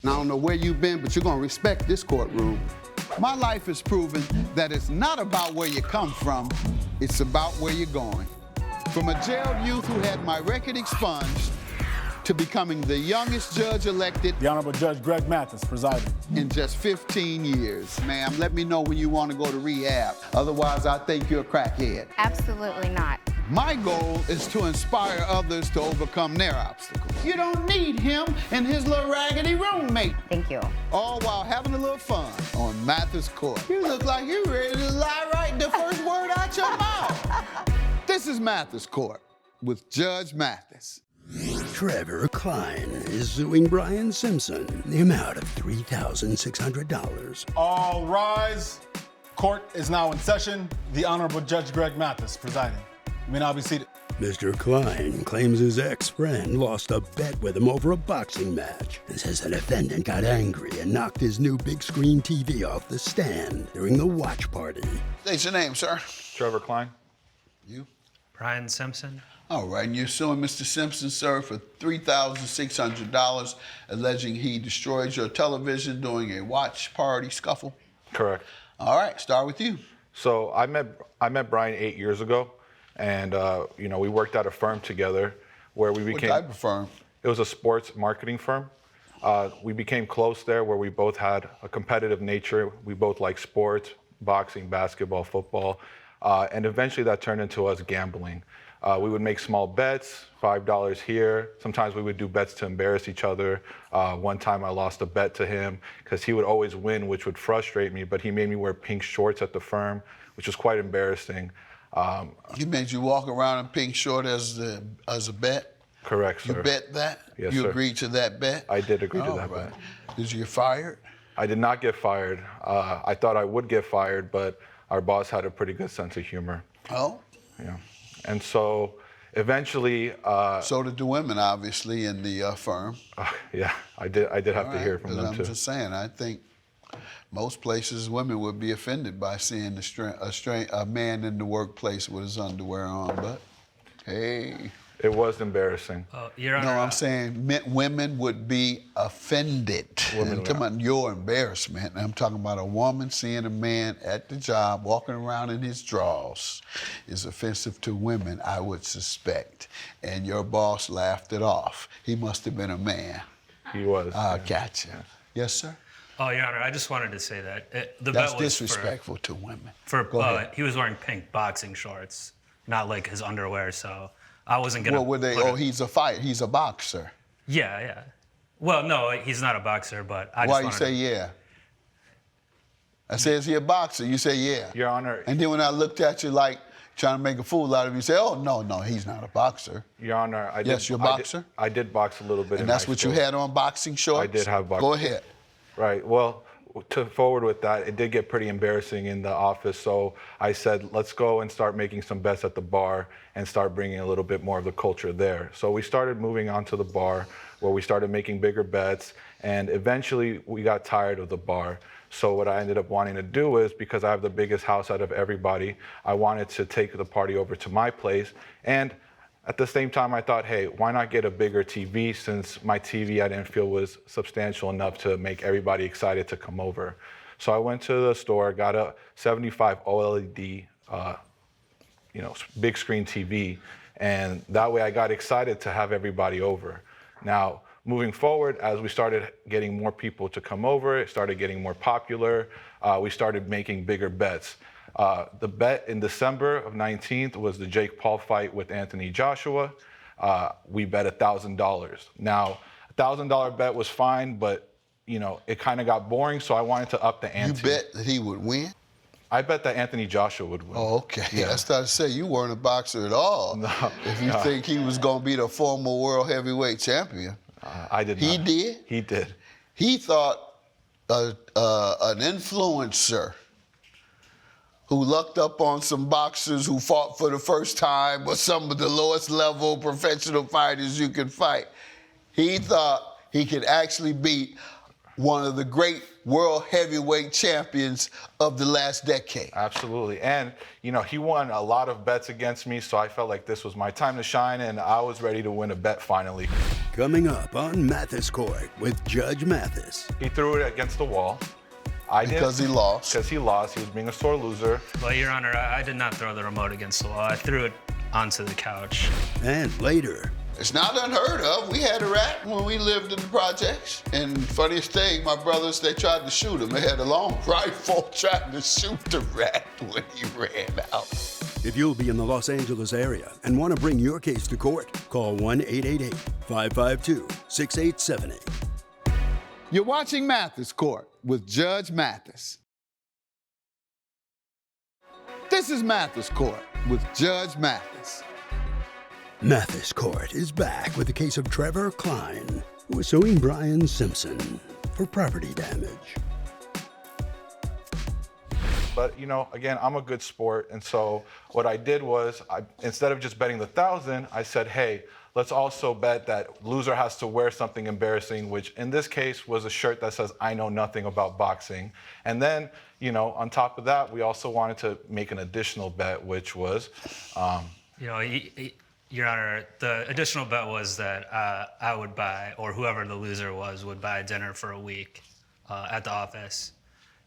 I don't know where you've been, but you're gonna respect this courtroom. My life has proven that it's not about where you come from, it's about where you're going. From a jailed youth who had my record expunged to becoming the youngest judge elected. The Honorable Judge Greg Mathis presiding. In just 15 years. Ma'am, let me know when you want to go to rehab. Otherwise, I think you're a crackhead. Absolutely not. My goal is to inspire others to overcome their obstacles. You don't need him and his little raggedy roommate. Thank you. All while having a little fun on Mathis Court. You look like you're ready to lie right the first word out your mouth. This is Mathis Court with Judge Mathis. Trevor Klein is suing Brian Simpson, the amount of $3,600. All rise. Court is now in session. The Honorable Judge Greg Mathis presiding. You may now be seated. Mr. Klein claims his ex-friend lost a bet with him over a boxing match and says the defendant got angry and knocked his new big screen TV off the stand during the watch party. State your name, sir. Trevor Klein. You? Brian Simpson. All right, and you're suing Mr. Simpson, sir, for $3,600, alleging he destroyed your television during a watch party scuffle? Correct. All right, start with you. So I met Brian 8 years ago, and we worked at a firm together where we became. What type of firm? It was a sports marketing firm. We became close there, where we both had a competitive nature. We both liked sports, boxing, basketball, football, and eventually that turned into us gambling. We would make small bets, $5 here. Sometimes we would do bets to embarrass each other. One time I lost a bet to him because he would always win, which would frustrate me, but he made me wear pink shorts at the firm, which was quite embarrassing. He made you walk around in pink short as a bet? Correct, sir. You bet that? Yes, you sir. agreed to that bet? I did agree to that bet. Did you get fired? I did not get fired. I thought I would get fired, but our boss had a pretty good sense of humor. Oh? Yeah. And so eventually. So did the women, obviously, in the firm. Yeah, I did have to hear from them too. I'm just saying, I think most places women would be offended by seeing a man in the workplace with his underwear on, but hey. It was embarrassing. Your Honor, No, I'm saying women would be offended. I'm talking about your embarrassment. I'm talking about a woman seeing a man at the job walking around in his drawers is offensive to women, I would suspect. And your boss laughed it off. He must have been a man. He was. Gotcha. Yeah. Yes, sir? Oh, Your Honor, I just wanted to say that the That's bet was disrespectful to women. Go ahead. He was wearing pink boxing shorts, not like his underwear, so I wasn't gonna. Well, were they? He's a fighter. He's a boxer. Yeah. Well, no, he's not a boxer, but I just Why you say yeah? I say, is he a boxer? You say yeah. Your Honor. And then when I looked at you like trying to make a fool out of you, you say, oh, no, he's not a boxer. Your Honor, Yes, you're a boxer? I did box a little bit. And that's what you had on, boxing shorts? I did have boxing. Go ahead. Right. Well, to forward with that, it did get pretty embarrassing in the office. So I said, let's go and start making some bets at the bar and start bringing a little bit more of the culture there. So we started moving on to the bar where we started making bigger bets. And eventually we got tired of the bar. So what I ended up wanting to do is, because I have the biggest house out of everybody, I wanted to take the party over to my place. And at the same time, I thought, hey, why not get a bigger TV, since my TV I didn't feel was substantial enough to make everybody excited to come over. So I went to the store, got a 75 OLED, big screen TV, and that way I got excited to have everybody over. Now, moving forward, as we started getting more people to come over, it started getting more popular, we started making bigger bets. The bet in December of 19th was the Jake Paul fight with Anthony Joshua. We bet $1,000. Now, $1,000 bet was fine, but it kind of got boring, so I wanted to up the ante. You bet that he would win? I bet that Anthony Joshua would win. Oh, okay. Yeah. I started to say you weren't a boxer at all. No. If you think he was going to be the former world heavyweight champion. I did not. He did? He did. He thought an influencer who lucked up on some boxers who fought for the first time or some of the lowest level professional fighters you could fight. He thought he could actually beat one of the great world heavyweight champions of the last decade. Absolutely. And, you know, he won a lot of bets against me, so I felt like this was my time to shine, and I was ready to win a bet finally. Coming up on Mathis Court with Judge Mathis. He threw it against the wall. Because he lost. Because he lost. He was being a sore loser. Well, Your Honor, I did not throw the remote against the wall. I threw it onto the couch. And later, It's not unheard of. We had a rat when we lived in the projects. And funniest thing, my brothers, they tried to shoot him. They had a long rifle trying to shoot the rat when he ran out. if you'll be in the Los Angeles area and want to bring your case to court, call 1-888-552-6878. You're watching Mathis Court with Judge Mathis. This is Mathis Court with Judge Mathis. Mathis Court is back with the case of Trevor Klein, who is suing Brian Simpson for property damage. But, you know, again, I'm a good sport. And so what I did was, instead of just betting the 1,000, I said, hey, let's also bet that loser has to wear something embarrassing, which in this case was a shirt that says, I know nothing about boxing. And then, you know, on top of that, we also wanted to make an additional bet, which was... Your Honor, the additional bet was that I would buy, or whoever the loser was, would buy dinner for a week at the office.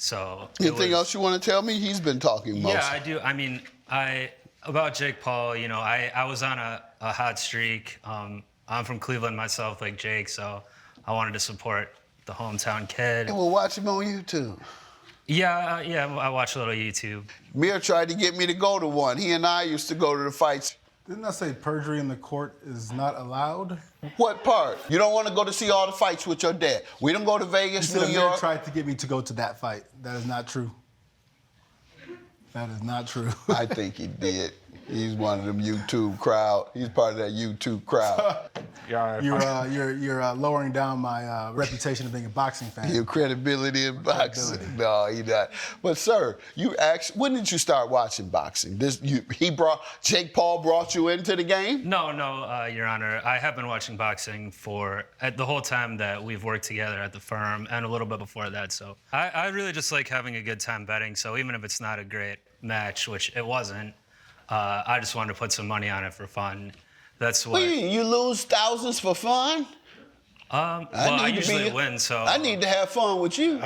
So anything else you want to tell me? He's been talking most. Yeah, I do. I mean, about Jake Paul, you know, I was on a hot streak. I'm from Cleveland myself, like Jake, so I wanted to support the hometown kid. And we'll watch him on YouTube. Yeah, I watch a little YouTube. Mir tried to get me to go to one. He and I used to go to the fights. Didn't I say perjury in the court is not allowed? What part? You don't want to go to see all the fights with your dad. We don't go to Vegas, New Amir York. tried to get me to go to that fight. That is not true. That is not true. I think he did. He's one of them YouTube crowd. He's part of that YouTube crowd. Your Honor, You're lowering down my reputation of being a boxing fan. Your credibility in boxing. No, he not. But sir, when did you start watching boxing? Jake Paul brought you into the game? No, Your Honor. I have been watching boxing for the whole time that we've worked together at the firm and a little bit before that. So I really just like having a good time betting. So even if it's not a great match, which it wasn't, I just wanted to put some money on it for fun. That's what. You lose thousands for fun? I usually win, so. I need to have fun with you.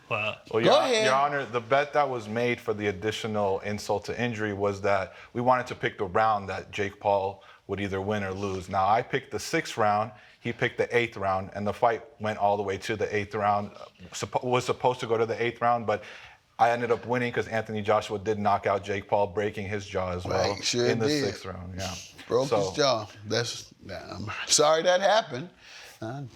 Well, Go ahead. Your Honor, the bet that was made for the additional insult to injury was that we wanted to pick the round that Jake Paul would either win or lose. Now, I picked the 6th round, he picked the 8th round, and the fight went all the way to the 8th round. Was supposed to go to the 8th round, but I ended up winning because Anthony Joshua did knock out Jake Paul, breaking his jaw as well Right, sure in the did. 6th round. Yeah, Broke his jaw. I'm sorry that happened.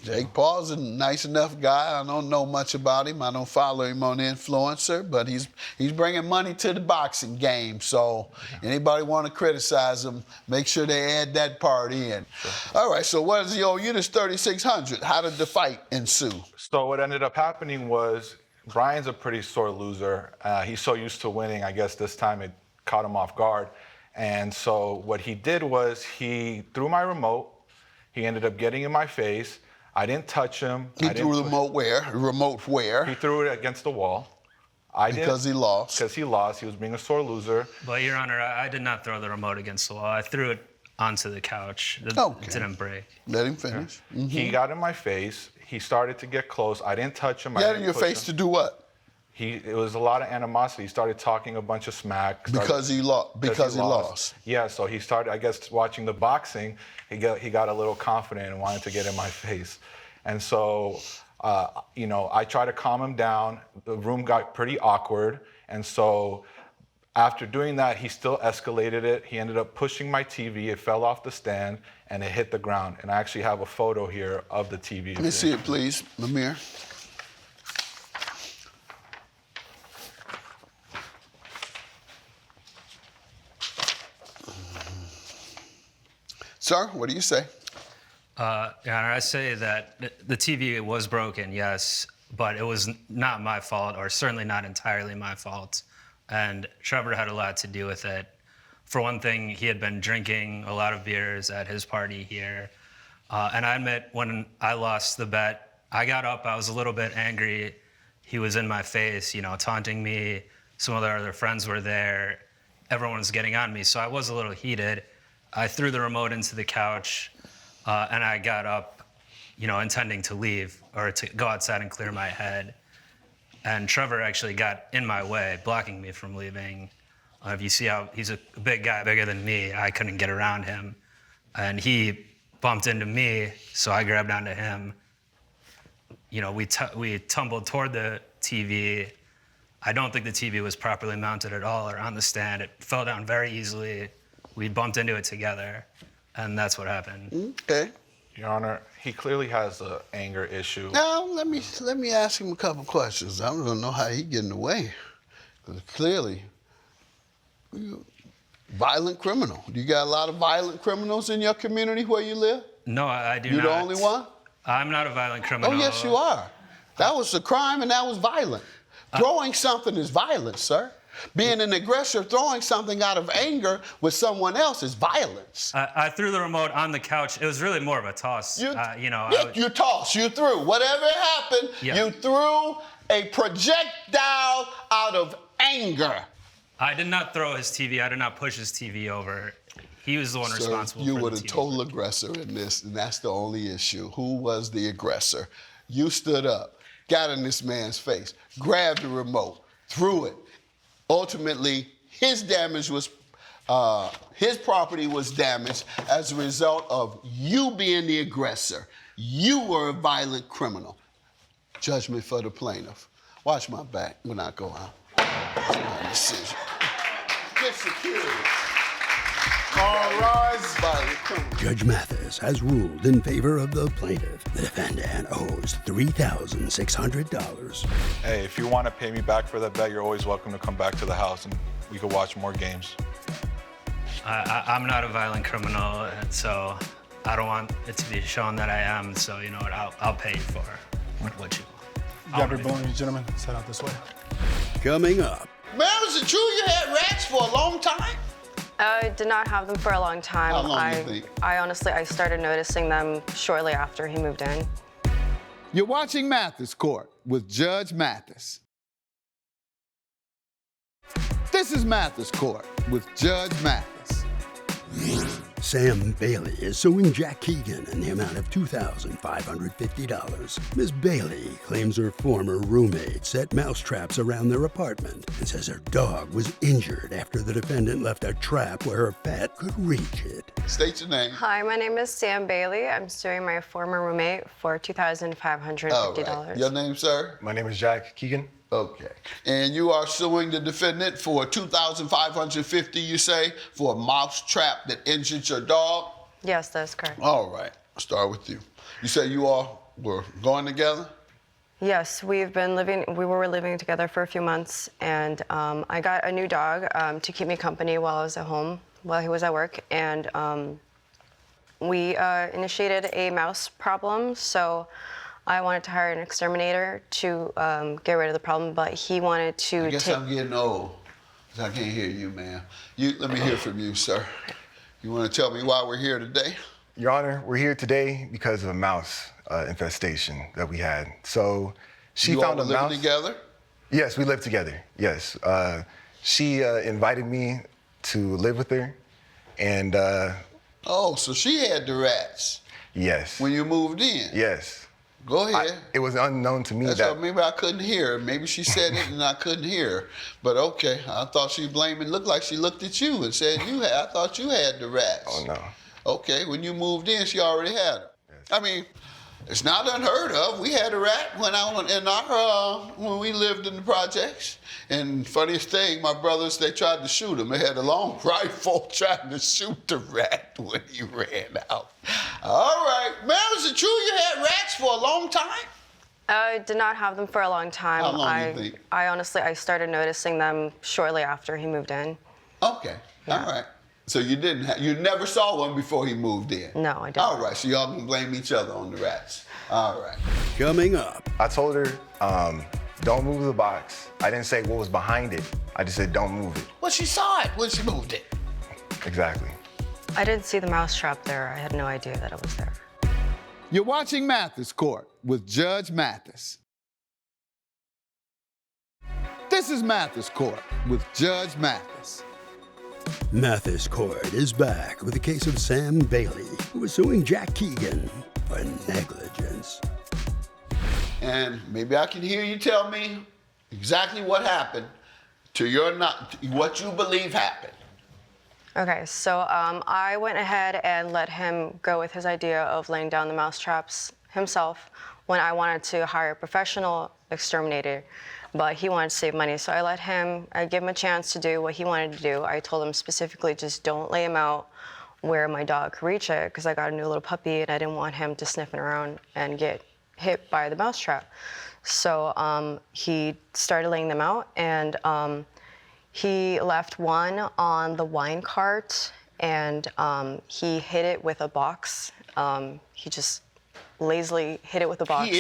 Jake Paul's a nice enough guy. I don't know much about him. I don't follow him on Influencer, but he's bringing money to the boxing game. So anybody want to criticize him, make sure they add that part in. Sure. All right, so what is the old Units 3600? How did the fight ensue? So what ended up happening was Brian's a pretty sore loser. He's so used to winning, I guess this time it caught him off guard. And so what he did was he threw my remote. He ended up getting in my face. I didn't touch him. He threw the remote where? Remote where? He threw it against the wall. Because he lost. Because he lost. He was being a sore loser. But Your Honor, I did not throw the remote against the wall. I threw it onto the couch. It didn't break. Let him finish. Yeah. Mm-hmm. He got in my face. He started to get close. I didn't touch him. Got in your face to do what? It was a lot of animosity. He started talking a bunch of smack. Because he lost. Yeah, so he started, I guess, watching the boxing. He got a little confident and wanted to get in my face. And so, I tried to calm him down. The room got pretty awkward. And so after doing that, he still escalated it. He ended up pushing my TV. It fell off the stand and it hit the ground. And I actually have a photo here of the TV. Let me see it, please, Amir. Sir, what do you say? Your Honor, I say that the TV was broken, yes, but it was not my fault, or certainly not entirely my fault. And Trevor had a lot to do with it. For one thing, he had been drinking a lot of beers at his party here. And I admit, when I lost the bet, I got up, I was a little bit angry. He was in my face, taunting me. Some of their other friends were there. Everyone was getting on me, so I was a little heated. I threw the remote into the couch, and I got up, intending to leave or to go outside and clear my head. And Trevor actually got in my way, blocking me from leaving. If you see how he's a big guy, bigger than me, I couldn't get around him. And he bumped into me, so I grabbed onto him. We tumbled toward the TV. I don't think the TV was properly mounted at all or on the stand. It fell down very easily. We bumped into it together, and that's what happened. Okay. Your Honor, he clearly has an anger issue. Now, let me ask him a couple questions. I don't know how he getting away. Because clearly, violent criminal. Do you got a lot of violent criminals in your community where you live? No, I do not. You the only one? I'm not a violent criminal. Oh, yes, you are. That was a crime and that was violent. Throwing something is violence, sir. Being an aggressor, throwing something out of anger with someone else is violence. I threw the remote on the couch. It was really more of a toss. You tossed, you threw. Whatever happened, you threw a projectile out of anger. I did not throw his TV. I did not push his TV over. He was the one responsible for the TV. You were the total aggressor in this, and that's the only issue. Who was the aggressor? You stood up, got in this man's face, grabbed the remote, threw it. Ultimately, his property was damaged as a result of you being the aggressor. You were a violent criminal. Judgment for the plaintiff. Watch my back when I go out. That's my decision. Good security. All rise. Violent criminal. Judge Mathis has ruled in favor of the plaintiff. The defendant owes $3,600. Hey, if you want to pay me back for that bet, you're always welcome to come back to the house and we could watch more games. I'm not a violent criminal, and so I don't want it to be shown that I am. So you know what? I'll pay you for what you want. Grab your belongings, gentlemen. Let's head out this way. Coming up. Man, was it true you had rats for a long time? I did not have them for a long time. How long do you think? I honestly started noticing them shortly after he moved in. You're watching Mathis Court with Judge Mathis. This is Mathis Court with Judge Mathis. Sam Bailey is suing Jack Keegan in the amount of $2,550. Ms. Bailey claims her former roommate set mousetraps around their apartment and says her dog was injured after the defendant left a trap where her pet could reach it. State your name. Hi, my name is Sam Bailey. I'm suing my former roommate for $2,550. All right. Your name, sir? My name is Jack Keegan. Okay. And you are suing the defendant for $2,550, you say, for a mouse trap that injured your dog? Yes, that's correct. All right. I'll start with you. You say you all were going together? Yes, we were living together for a few months, and I got a new dog to keep me company while I was at home, while he was at work, and we initiated a mouse problem, so I wanted to hire an exterminator to get rid of the problem, but he wanted to I guess I'm getting old, 'cause I can't hear you, man. Let me hear from you, sir. You want to tell me why we're here today? Your Honor, we're here today because of a mouse infestation that we had. So she you found all a living mouse. Together? Yes, we live together. Yes. She invited me to live with her, and Oh, so she had the rats yes. when you moved in? Yes. Go ahead. It was unknown to me That's that. what, maybe I couldn't hear her. Maybe she said it and I couldn't hear her. But okay, I thought she blamed it. Looked like she looked at you and said, I thought you had the rats. Oh, no. Okay, when you moved in, she already had them. Yes. I mean, it's not unheard of. We had a rat when we lived in the projects. And funniest thing, my brothers, they tried to shoot him. They had a long rifle trying to shoot the rat when he ran out. All right. Man, was it true you had rats for a long time? I did not have them for a long time. How long do you think? I honestly started noticing them shortly after he moved in. Okay. Yeah. All right. So you never saw one before he moved in? No, I didn't. All right. So y'all can blame each other on the rats. All right. Coming up. I told her, don't move the box. I didn't say what was behind it. I just said, don't move it. Well, she saw it when she moved it. Exactly. I didn't see the mouse trap there. I had no idea that it was there. You're watching Mathis Court with Judge Mathis. This is Mathis Court with Judge Mathis. Mathis Court is back with a case of Sam Bailey, who was suing Jack Keegan for negligence. And maybe I can hear you tell me exactly what happened to what you believe happened. Okay, so I went ahead and let him go with his idea of laying down the mousetraps himself when I wanted to hire a professional exterminator, but he wanted to save money. So I gave him a chance to do what he wanted to do. I told him specifically, just don't lay him out where my dog could reach it, because I got a new little puppy and I didn't want him to sniffing around and get hit by the mousetrap. So he started laying them out, and he left one on the wine cart, and he hit it with a box. He just lazily hit it with a box.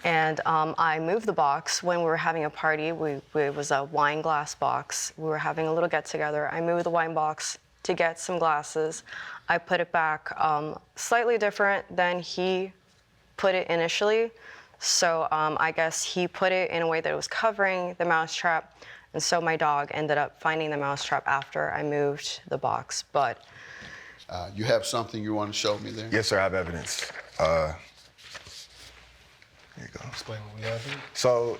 And I moved the box when we were having a party. It was a wine glass box. We were having a little get together. I moved the wine box to get some glasses. I put it back slightly different than he put it initially. So I guess he put it in a way that it was covering the mousetrap. And so my dog ended up finding the mousetrap after I moved the box. But you have something you want to show me there? Yes, sir, I have evidence. Here you go. Explain what we have here. So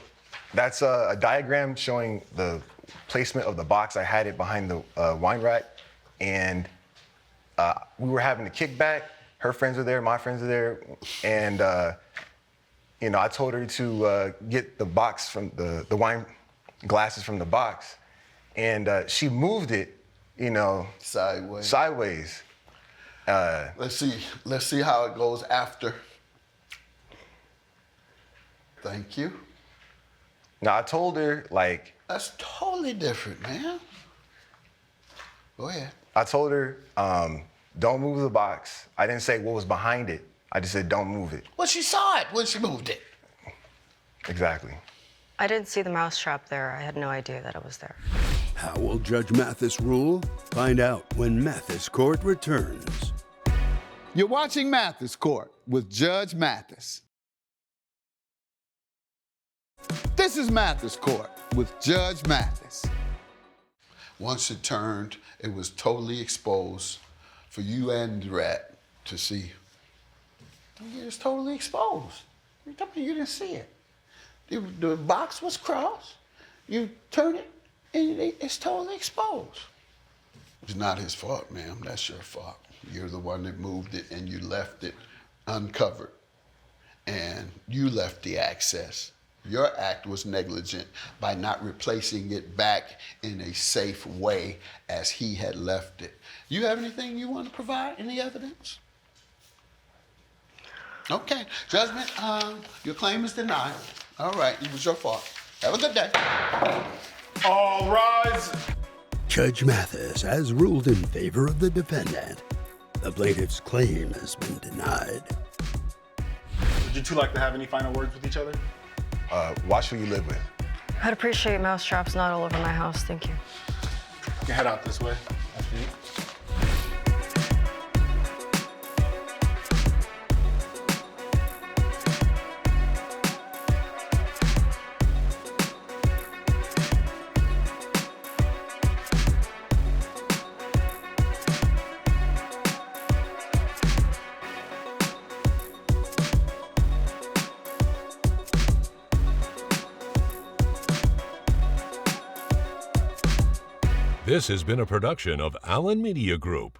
that's a diagram showing the placement of the box. I had it behind the wine rack, and we were having a kickback. Her friends are there, my friends are there, and I told her to get the box from the wine glasses from the box, and she moved it, sideways. Let's see how it goes after. Thank you. Now I told her, That's totally different, man. Go ahead. I told her, don't move the box. I didn't say what was behind it. I just said, don't move it. Well, she saw it when she moved it. Exactly. I didn't see the mousetrap there. I had no idea that it was there. How will Judge Mathis rule? Find out when Mathis Court returns. You're watching Mathis Court with Judge Mathis. This is Mathis Court with Judge Mathis. Once it turned, it was totally exposed for you and the rat to see. It's totally exposed. You didn't see it. The box was crossed. You turn it, and it's totally exposed. It's not his fault, ma'am. That's your fault. You're the one that moved it, and you left it uncovered. And you left the access. Your act was negligent by not replacing it back in a safe way as he had left it. You have anything you want to provide? Any evidence? Okay. Judgment, your claim is denied. All right, it was your fault. Have a good day. All rise. Judge Mathis has ruled in favor of the defendant. The plaintiff's claim has been denied. Would you two like to have any final words with each other? Watch who you live with. I'd appreciate mousetraps not all over my house. Thank you. You can head out this way after you. This has been a production of Allen Media Group.